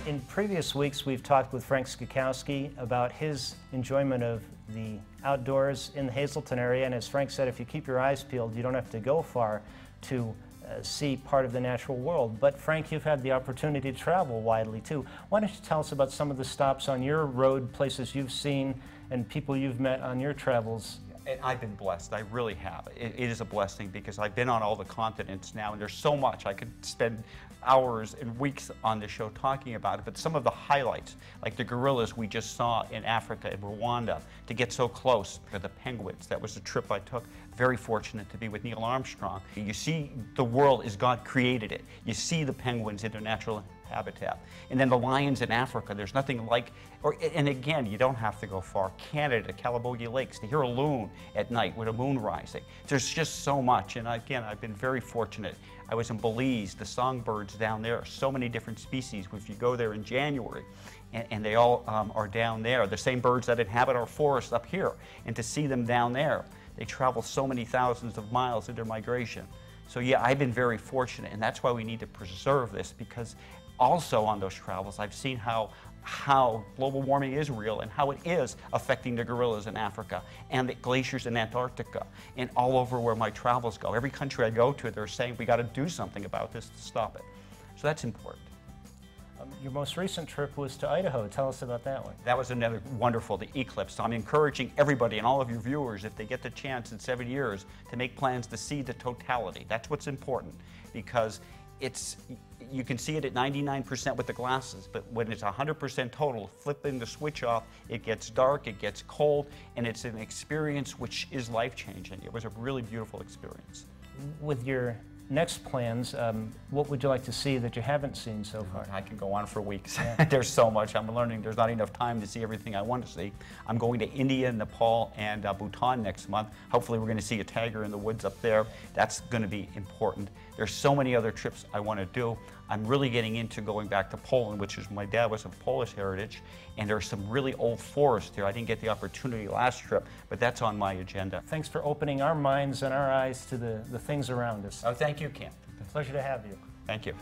In previous weeks, we've talked with Frank Skokoski about his enjoyment of the outdoors in the Hazleton area, and as Frank said, if you keep your eyes peeled, you don't have to go far to see part of the natural world. But Frank, you've had the opportunity to travel widely too. Why don't you tell us about some of the stops on your road, places you've seen, and people you've met on your travels? I've been blessed. I really have. It is a blessing because I've been on all the continents now, and there's so much. I could spend hours and weeks on this show talking about it, but some of the highlights, like the gorillas we just saw in Africa, in Rwanda, to get so close, or the penguins. That was a trip I took. Very fortunate to be with Neil Armstrong. You see the world as God created it. You see the penguins in their natural habitat. And then the lions in Africa, there's nothing like, and again, you don't have to go far. Canada, Calabogie Lakes, to hear a loon at night with a moon rising. There's just so much, and again, I've been very fortunate. I was in Belize, the songbirds down there, so many different species. If you go there in January, and they all are down there, the same birds that inhabit our forests up here, and to see them down there, they travel so many thousands of miles in their migration. So yeah, I've been very fortunate, and that's why we need to preserve this, because also on those travels, I've seen how global warming is real and how it is affecting the gorillas in Africa and the glaciers in Antarctica and all over where my travels go. Every country I go to, they're saying we got to do something about this to stop it. So that's important. Your most recent trip was to Idaho. Tell us about that one. That was another wonderful, the eclipse. So I'm encouraging everybody and all of your viewers, if they get the chance in 7 years, to make plans to see the totality. That's what's important, because you can see it at 99% with the glasses, but when it's 100% total, flipping the switch off, it gets dark, it gets cold, and it's an experience which is life-changing. It was a really beautiful experience. With your next plans, what would you like to see that you haven't seen so far? I can go on for weeks. Yeah. There's so much. I'm learning there's not enough time to see everything I want to see. I'm going to India, Nepal, and Bhutan next month. Hopefully we're going to see a tiger in the woods up there. That's going to be important. There's so many other trips I want to do. I'm really getting into going back to Poland, which is, my dad was of Polish heritage, and there's some really old forests there. I didn't get the opportunity last trip, but that's on my agenda. Thanks for opening our minds and our eyes to the things around us. Oh, thank you, Ken. Pleasure to have you. Thank you.